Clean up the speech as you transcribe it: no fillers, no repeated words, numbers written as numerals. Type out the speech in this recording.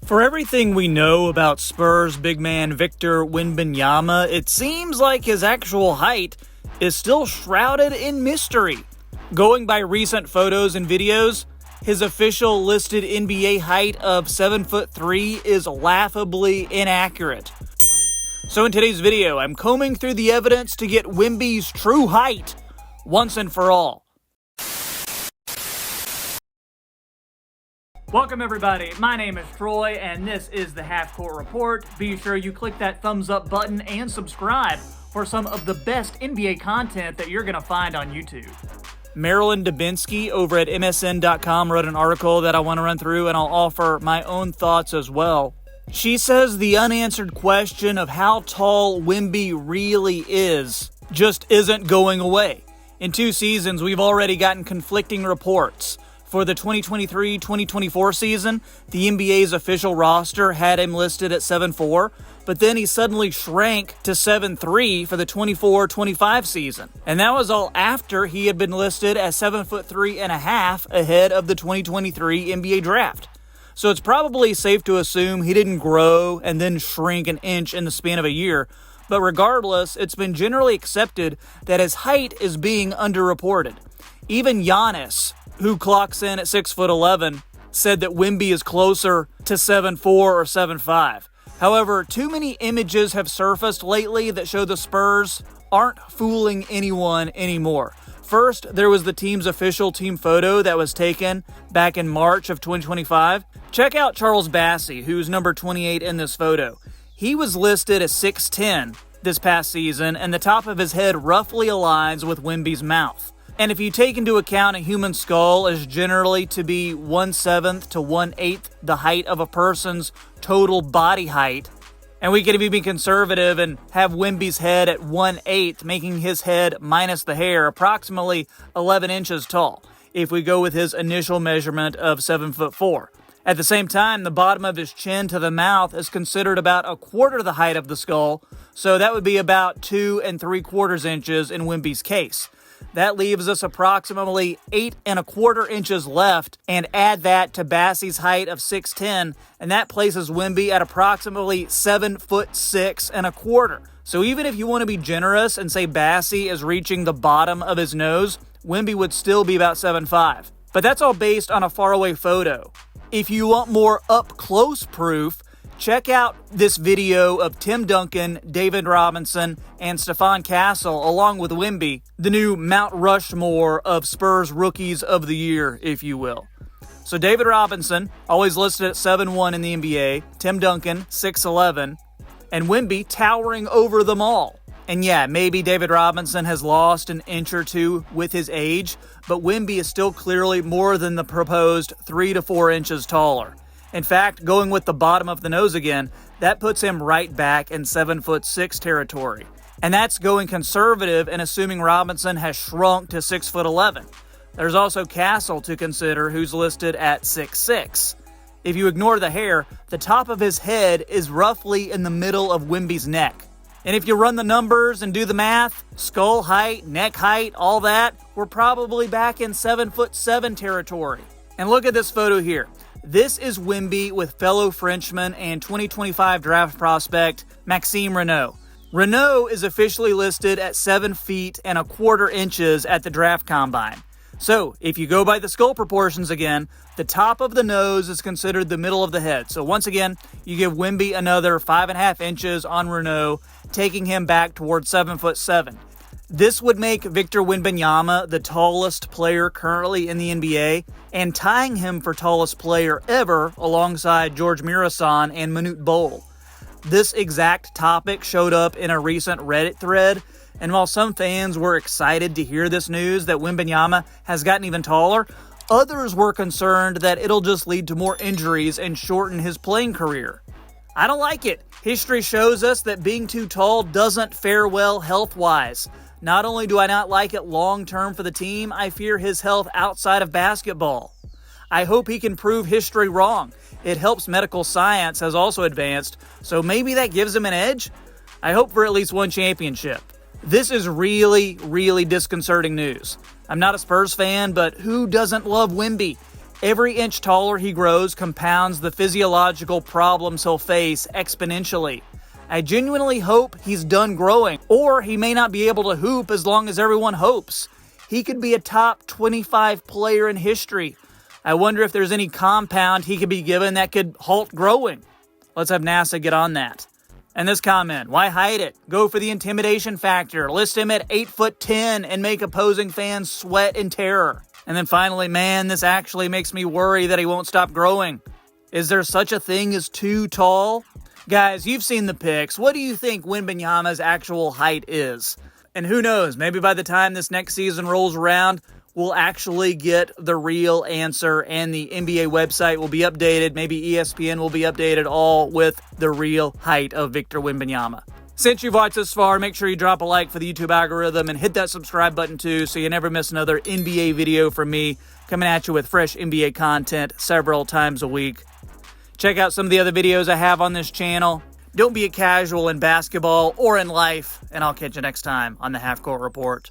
For everything we know about Spurs big man Victor Wembanyama, it seems like his actual height is still shrouded in mystery. Going by recent photos and videos, his official listed NBA height of 7'3" is laughably inaccurate. So in today's video, I'm combing through the evidence to get Wemby's true height once and for all. Welcome everybody, my name is Troy and this is the Half Court Report. Be sure you click that thumbs up button and subscribe for some of the best NBA content that you're going to find on YouTube. Marilyn Dubinsky over at MSN.com wrote an article that I want to run through, and I'll offer my own thoughts as well. She says the unanswered question of how tall Wemby really is just isn't going away. In 2 seasons, we've already gotten conflicting reports. For the 2023-2024 season, the NBA's official roster had him listed at 7'4", but then he suddenly shrank to 7'3" for the 24-25 season. And that was all after he had been listed as 7'3.5" ahead of the 2023 NBA draft. So it's probably safe to assume he didn't grow and then shrink an inch in the span of a year. But regardless, it's been generally accepted that his height is being underreported. Even Giannis, who clocks in at 6'11", said that Wemby is closer to 7'4" or 7'5". However, too many images have surfaced lately that show the Spurs aren't fooling anyone anymore. First, there was the team's official team photo that was taken back in March of 2025. Check out Charles Bassey, who's number 28 in this photo. He was listed as 6'10" this past season, and the top of his head roughly aligns with Wemby's mouth. And if you take into account a human skull is generally to be 1/7 to 1/8 the height of a person's total body height, and we could even be conservative and have Wemby's head at 1/8, making his head minus the hair approximately 11 inches tall, if we go with his initial measurement of 7'4". At the same time, the bottom of his chin to the mouth is considered about a quarter the height of the skull, so that would be about 2 3/4 inches in Wemby's case. That leaves us approximately 8 1/4 inches left, and add that to Bassey's height of 6'10", and that places Wemby at approximately 7'6" 1/4. So even if you want to be generous and say Bassey is reaching the bottom of his nose, Wemby would still be about 7'5". But that's all based on a faraway photo. If you want more up-close proof, check out this video of Tim Duncan, David Robinson, and Stephon Castle, along with Wemby, the new Mount Rushmore of Spurs Rookies of the Year, if you will. So David Robinson, always listed at 7'1" in the NBA, Tim Duncan, 6'11", and Wemby towering over them all. And yeah, maybe David Robinson has lost an inch or two with his age, but Wemby is still clearly more than the proposed 3 to 4 inches taller. In fact, going with the bottom of the nose again, that puts him right back in 7'6" territory. And that's going conservative and assuming Robinson has shrunk to 6'11". There's also Castle to consider, who's listed at 6'6". If you ignore the hair, the top of his head is roughly in the middle of Wemby's neck. And if you run the numbers and do the math, skull height, neck height, all that, we're probably back in 7'7" territory. And look at this photo here. This is Wemby with fellow Frenchman and 2025 draft prospect Maxime Renaud. Renaud is officially listed at 7 feet and 1/4 inches at the draft combine. So, if you go by the skull proportions again, the top of the nose is considered the middle of the head. So once again, you give Wemby another 5.5 inches on Renaud, taking him back towards 7'7". This would make Victor Wembanyama the tallest player currently in the NBA, and tying him for tallest player ever alongside George Mirasan and Manute Bol. This exact topic showed up in a recent Reddit thread, and while some fans were excited to hear this news that Wembanyama has gotten even taller, others were concerned that it'll just lead to more injuries and shorten his playing career. I don't like it. History shows us that being too tall doesn't fare well health-wise. Not only do I not like it long-term for the team, I fear his health outside of basketball. I hope he can prove history wrong. It helps medical science has also advanced, so maybe that gives him an edge? I hope for at least one championship. This is really, really disconcerting news. I'm not a Spurs fan, but who doesn't love Wemby? Every inch taller he grows compounds the physiological problems he'll face exponentially. I genuinely hope he's done growing, or he may not be able to hoop as long as everyone hopes. He could be a top 25 player in history. I wonder if there's any compound he could be given that could halt growing. Let's have NASA get on that. And this comment, why hide it? Go for the intimidation factor. List him at 8'10" and make opposing fans sweat in terror. And then finally, man, this actually makes me worry that he won't stop growing. Is there such a thing as too tall? Guys, you've seen the pics. What do you think Wembanyama's actual height is? And who knows, maybe by the time this next season rolls around, we'll actually get the real answer and the NBA website will be updated. Maybe ESPN will be updated, all with the real height of Victor Wembanyama. Since you've watched this far, make sure you drop a like for the YouTube algorithm and hit that subscribe button too so you never miss another NBA video from me coming at you with fresh NBA content several times a week. Check out some of the other videos I have on this channel. Don't be a casual in basketball or in life, and I'll catch you next time on the Half Court Report.